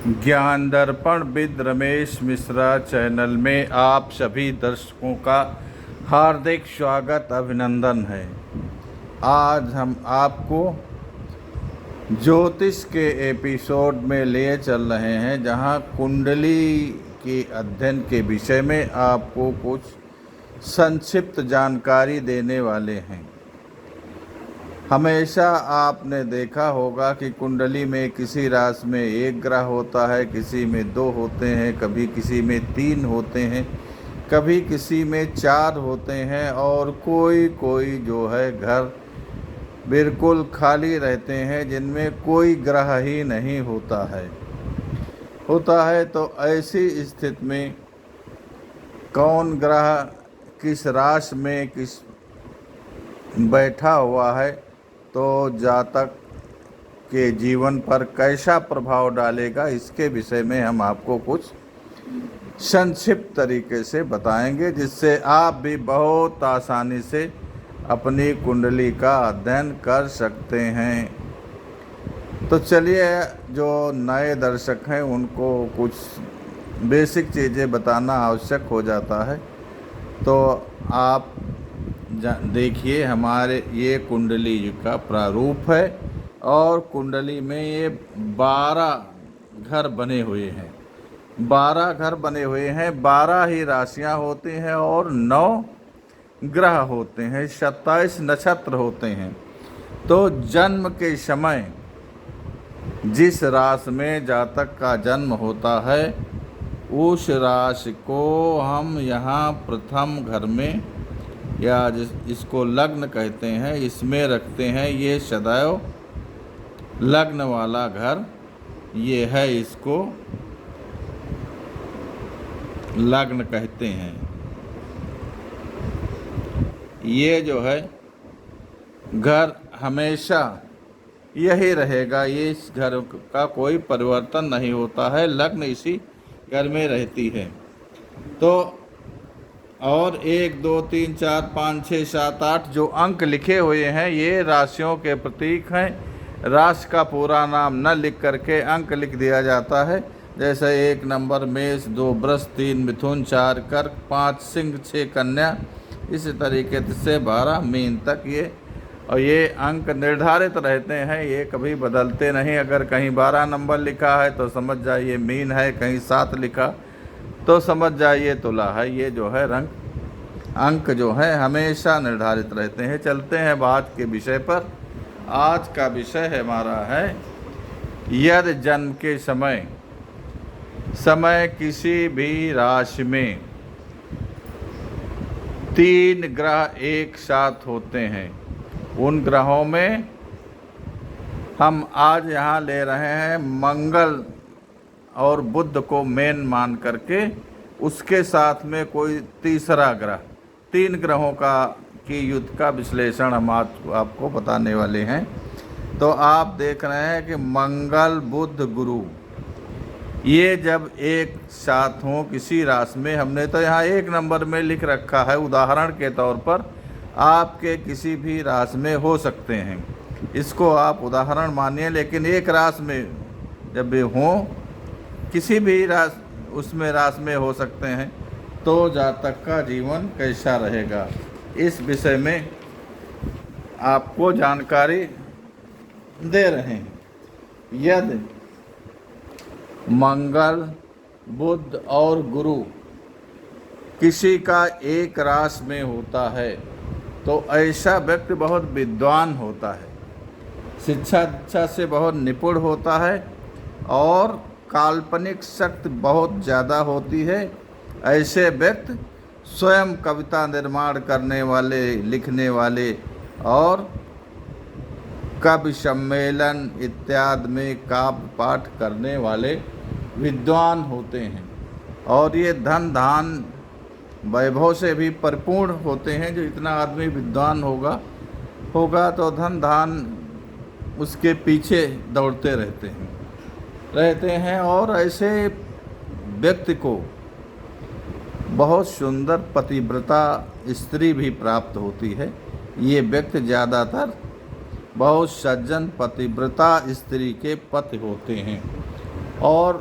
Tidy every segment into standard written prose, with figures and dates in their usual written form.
ज्ञान दर्पण with Ramesh Mishra channel में आप सभी दर्शकों का हार्दिक स्वागत अभिनंदन है। आज हम आपको ज्योतिष के एपिसोड में ले चल रहे हैं, जहां कुंडली के अध्ययन के विषय में आपको कुछ संक्षिप्त जानकारी देने वाले हैं। हमेशा आपने देखा होगा कि कुंडली में किसी राशि में एक ग्रह होता है, किसी में 2 होते हैं, कभी किसी में 3 होते हैं, कभी किसी में 4 होते हैं और कोई जो है घर बिल्कुल खाली रहते हैं जिनमें कोई ग्रह ही नहीं होता है। तो ऐसी स्थिति में कौन ग्रह किस राशि में किस बैठा हुआ है, तो जातक के जीवन पर कैसा प्रभाव डालेगा, इसके विषय में हम आपको कुछ संक्षिप्त तरीके से बताएंगे, जिससे आप भी बहुत आसानी से अपनी कुंडली का अध्ययन कर सकते हैं। तो चलिए, जो नए दर्शक हैं उनको कुछ बेसिक चीज़ें बताना आवश्यक हो जाता है। तो आप देखिए, हमारे ये कुंडली का प्रारूप है और कुंडली में ये 12 घर बने हुए हैं। 12 घर बने हुए हैं, 12 ही राशियां होती हैं और 9 ग्रह होते हैं, 27 नक्षत्र होते हैं। तो जन्म के समय जिस राशि में जातक का जन्म होता है, उस राशि को हम यहाँ प्रथम घर में या इसको लग्न कहते हैं, इसमें रखते हैं। ये सदैव लग्न वाला घर ये है, इसको लग्न कहते हैं। ये जो है घर हमेशा यही रहेगा, ये इस घर का कोई परिवर्तन नहीं होता है, लग्न इसी घर में रहती है। तो और 1 2 3 4 5 6 7 8 जो अंक लिखे हुए हैं, ये राशियों के प्रतीक हैं। राशि का पूरा नाम न लिख करके अंक लिख दिया जाता है। जैसे 1 नंबर मेष, 2 वृष, 3 मिथुन, 4 कर्क, 5 सिंह, 6 कन्या, इसी तरीके से 12 मीन तक ये अंक निर्धारित रहते हैं, ये कभी बदलते नहीं। अगर कहीं 12 नंबर लिखा है तो समझ जाइए मीन है, कहीं 7 लिखा तो समझ जाइए तुला है। ये जो है अंक जो है हमेशा निर्धारित रहते हैं। चलते हैं आज के विषय पर। आज का विषय हमारा है, यदि जन्म के समय किसी भी राशि में 3 ग्रह एक साथ होते हैं, उन ग्रहों में हम आज यहाँ ले रहे हैं मंगल और बुध को मेन मान करके, उसके साथ में कोई तीसरा ग्रह। 3 ग्रहों की युद्ध का विश्लेषण हम आज आपको बताने वाले हैं। तो आप देख रहे हैं कि मंगल बुध गुरु ये जब एक साथ हों किसी राशि में, हमने तो यहाँ 1 नंबर में लिख रखा है उदाहरण के तौर पर, आपके किसी भी राशि में हो सकते हैं, इसको आप उदाहरण मानिए। लेकिन एक राशि में जब भी हों, किसी भी राशि में हो सकते हैं, तो जातक का जीवन कैसा रहेगा, इस विषय में आपको जानकारी दे रहे हैं। यदि मंगल बुध और गुरु किसी का एक राशि में होता है, तो ऐसा व्यक्ति बहुत विद्वान होता है, शिक्षा से बहुत निपुण होता है और काल्पनिक शक्ति बहुत ज़्यादा होती है। ऐसे व्यक्ति स्वयं कविता निर्माण करने वाले, लिखने वाले और कवि सम्मेलन इत्यादि में काव्य पाठ करने वाले विद्वान होते हैं। और ये धन धान वैभव से भी परिपूर्ण होते हैं। जो इतना आदमी विद्वान होगा तो धन धान उसके पीछे दौड़ते रहते हैं और ऐसे व्यक्ति को बहुत सुंदर पतिव्रता स्त्री भी प्राप्त होती है। ये व्यक्ति ज़्यादातर बहुत सज्जन पतिव्रता स्त्री के पति होते हैं और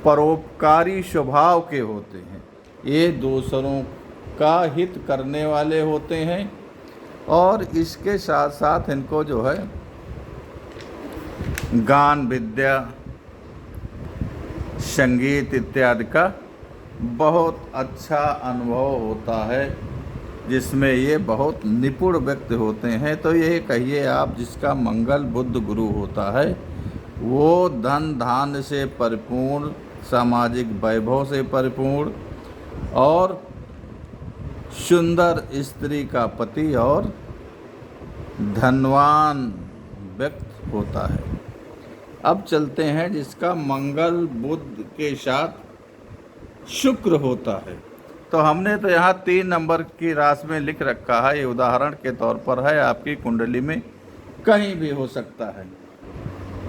परोपकारी स्वभाव के होते हैं। ये दूसरों का हित करने वाले होते हैं और इसके साथ साथ इनको जो है गान विद्या, संगीत इत्यादि का बहुत अच्छा अनुभव होता है, जिसमें ये बहुत निपुण व्यक्ति होते हैं। तो ये कहिए आप, जिसका मंगल बुध गुरु होता है वो धन धान्य से परिपूर्ण, सामाजिक वैभव से परिपूर्ण और सुंदर स्त्री का पति और धनवान व्यक्ति होता है। अब चलते हैं जिसका मंगल बुध के साथ शुक्र होता है। तो हमने तो यहाँ 3 नंबर की राशि में लिख रखा है, ये उदाहरण के तौर पर है, आपकी कुंडली में कहीं भी हो सकता है।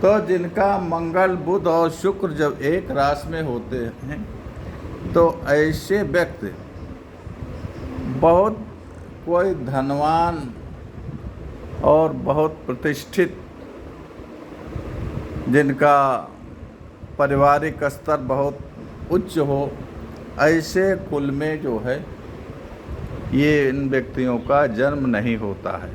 तो जिनका मंगल बुध और शुक्र जब एक राशि में होते हैं तो ऐसे व्यक्ति बहुत कोई धनवान और बहुत प्रतिष्ठित, जिनका पारिवारिक स्तर बहुत उच्च हो, ऐसे कुल में जो है ये इन व्यक्तियों का जन्म नहीं होता है।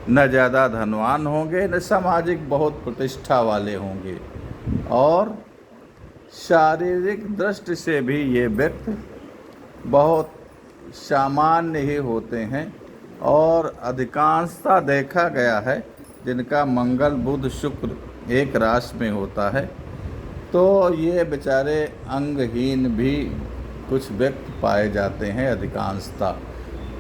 न ज़्यादा धनवान होंगे, न सामाजिक बहुत प्रतिष्ठा वाले होंगे और शारीरिक दृष्टि से भी ये व्यक्ति बहुत सामान्य ही होते हैं। और अधिकांशतः देखा गया है जिनका मंगल बुध शुक्र एक राशि में होता है तो ये बेचारे अंगहीन भी कुछ व्यक्ति पाए जाते हैं अधिकांशतः,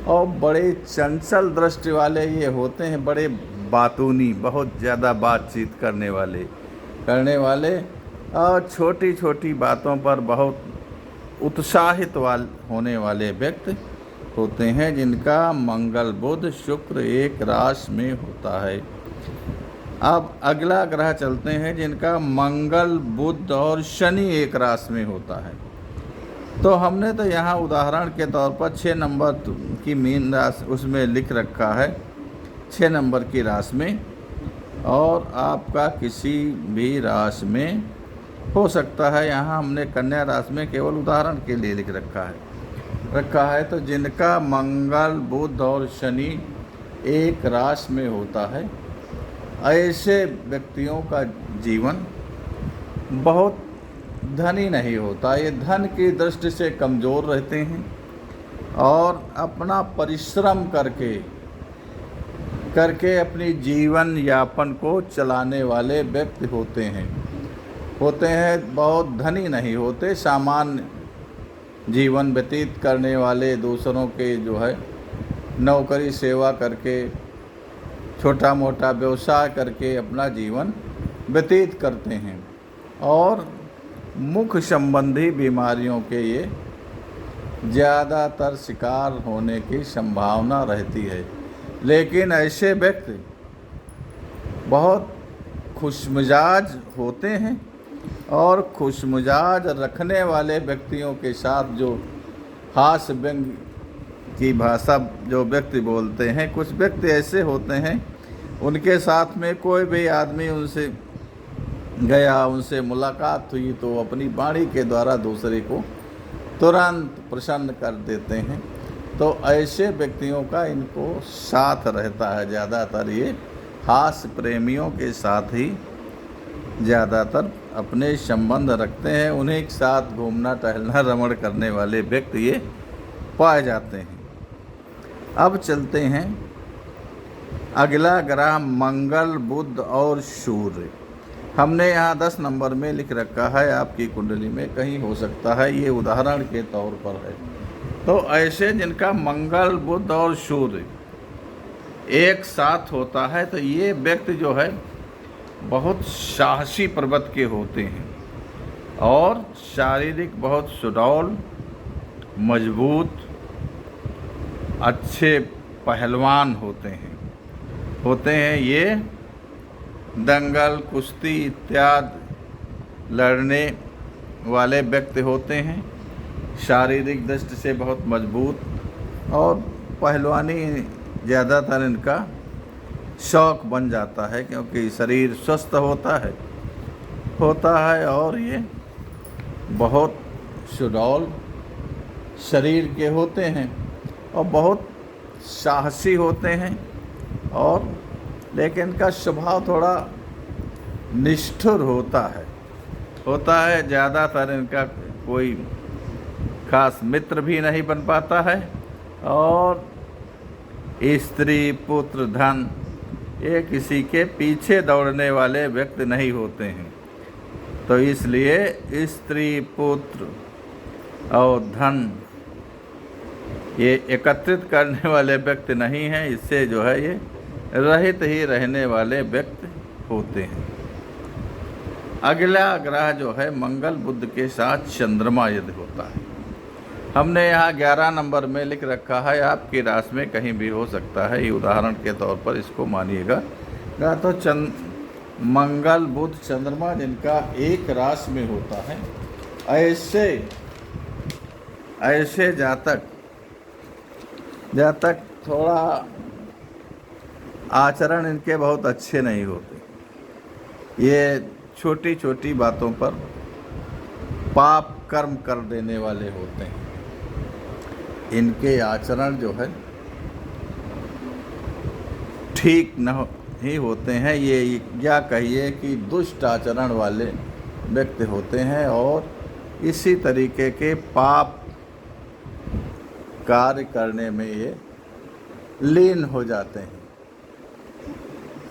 और बड़े चंचल दृष्टि वाले ये होते हैं, बड़े बातूनी, बहुत ज़्यादा बातचीत करने वाले और छोटी छोटी बातों पर बहुत उत्साहित होने वाले व्यक्ति होते हैं, जिनका मंगल बुध शुक्र एक राशि में होता है। अब अगला ग्रह चलते हैं जिनका मंगल बुध और शनि एक राशि में होता है। तो हमने तो यहाँ उदाहरण के तौर पर 6 नंबर की मीन राशि उसमें लिख रखा है, 6 नंबर की राशि में, और आपका किसी भी राशि में हो सकता है। यहाँ हमने कन्या राशि में केवल उदाहरण के लिए लिख रखा है। तो जिनका मंगल बुध और शनि एक राशि में होता है, ऐसे व्यक्तियों का जीवन बहुत धनी नहीं होता। ये धन की दृष्टि से कमज़ोर रहते हैं और अपना परिश्रम करके अपनी जीवन यापन को चलाने वाले व्यक्ति होते हैं। बहुत धनी नहीं होते, सामान्य जीवन व्यतीत करने वाले, दूसरों के जो है नौकरी सेवा करके, छोटा मोटा व्यवसाय करके अपना जीवन व्यतीत करते हैं और मुख संबंधी बीमारियों के ये ज़्यादातर शिकार होने की संभावना रहती है। लेकिन ऐसे व्यक्ति बहुत खुशमिजाज होते हैं और खुशमिजाज रखने वाले व्यक्तियों के साथ जो हास्य व्यंग की भाषा जो व्यक्ति बोलते हैं, कुछ व्यक्ति ऐसे होते हैं उनके साथ में कोई भी आदमी उनसे गया, उनसे मुलाकात हुई तो अपनी वाणी के द्वारा दूसरे को तुरंत प्रसन्न कर देते हैं। तो ऐसे व्यक्तियों का इनको साथ रहता है। ज़्यादातर ये हास्य प्रेमियों के साथ ही ज़्यादातर अपने संबंध रखते हैं, उन्हीं के साथ घूमना टहलना रमण करने वाले व्यक्ति ये पाए जाते हैं। अब चलते हैं अगला ग्रह मंगल बुध और सूर्य। हमने यहाँ 10 नंबर में लिख रखा है, आपकी कुंडली में कहीं हो सकता है, ये उदाहरण के तौर पर है। तो ऐसे जिनका मंगल बुध और सूर्य एक साथ होता है तो ये व्यक्ति जो है बहुत साहसी प्रवृत्ति के होते हैं और शारीरिक बहुत सुडौल, मजबूत, अच्छे पहलवान होते हैं। ये दंगल, कुश्ती इत्यादि लड़ने वाले व्यक्ति होते हैं। शारीरिक दृष्टि से बहुत मजबूत और पहलवानी ज़्यादातर इनका शौक बन जाता है, क्योंकि शरीर स्वस्थ होता है होता है और ये बहुत सुडौल शरीर के होते हैं और बहुत साहसी होते हैं, और लेकिन इनका स्वभाव थोड़ा निष्ठुर होता है। ज़्यादातर इनका कोई खास मित्र भी नहीं बन पाता है, और स्त्री पुत्र धन ये किसी के पीछे दौड़ने वाले व्यक्ति नहीं होते हैं। तो इसलिए स्त्री पुत्र और धन ये एकत्रित करने वाले व्यक्ति नहीं हैं, इससे जो है ये रहित ही रहने वाले व्यक्ति होते हैं। अगला ग्रह जो है मंगल बुध के साथ चंद्रमा यदि होता है, हमने यहाँ 11 नंबर में लिख रखा है, आपकी राशि में कहीं भी हो सकता है, ये उदाहरण के तौर पर इसको मानिएगा। तो मंगल बुध चंद्रमा जिनका एक राशि में होता है, ऐसे जातक थोड़ा आचरण इनके बहुत अच्छे नहीं होते। ये छोटी छोटी बातों पर पाप कर्म कर देने वाले होते हैं। इनके आचरण जो है ठीक ही होते हैं, ये क्या कहिए कि दुष्ट आचरण वाले व्यक्ति होते हैं, और इसी तरीके के पाप कार्य करने में ये लीन हो जाते हैं।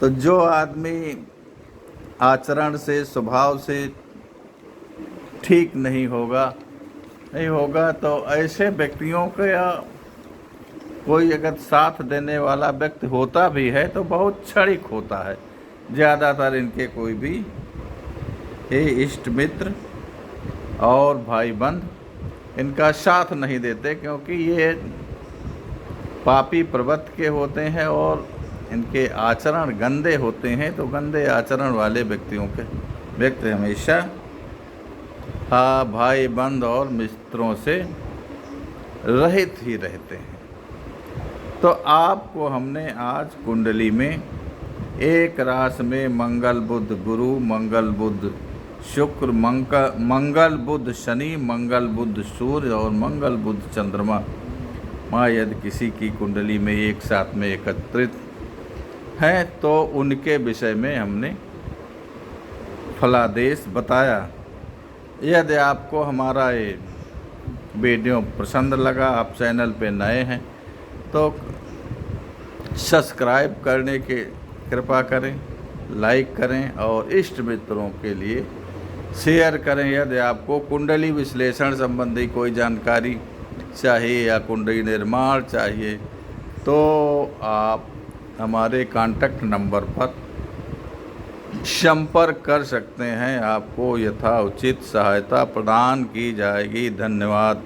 तो जो आदमी आचरण से स्वभाव से ठीक नहीं होगा तो ऐसे व्यक्तियों का कोई अगर साथ देने वाला व्यक्ति होता भी है तो बहुत क्षणिक होता है। ज़्यादातर इनके कोई भी इष्ट मित्र और भाई बंध इनका साथ नहीं देते, क्योंकि ये पापी प्रवृत्ति के होते हैं और इनके आचरण गंदे होते हैं। तो गंदे आचरण वाले व्यक्ति हमेशा भाई बंध और मित्रों से रहित ही रहते हैं। तो आपको हमने आज कुंडली में एक राशि में मंगल बुध गुरु, मंगल बुध शुक्र, मंगल बुध शनि, मंगल बुध सूर्य और मंगल बुध चंद्रमा यदि किसी की कुंडली में एक साथ में एकत्रित हैं तो उनके विषय में हमने फलादेश बताया। यदि आपको हमारा ये वीडियो पसंद लगा, आप चैनल पे नए हैं तो सब्सक्राइब करने के कृपा करें, लाइक करें और इष्ट मित्रों के लिए शेयर करें। यदि आपको कुंडली विश्लेषण संबंधी कोई जानकारी चाहिए या कुंडली निर्माण चाहिए तो आप हमारे कांटेक्ट नंबर पर संपर्क कर सकते हैं। आपको यथाउचित सहायता प्रदान की जाएगी। धन्यवाद।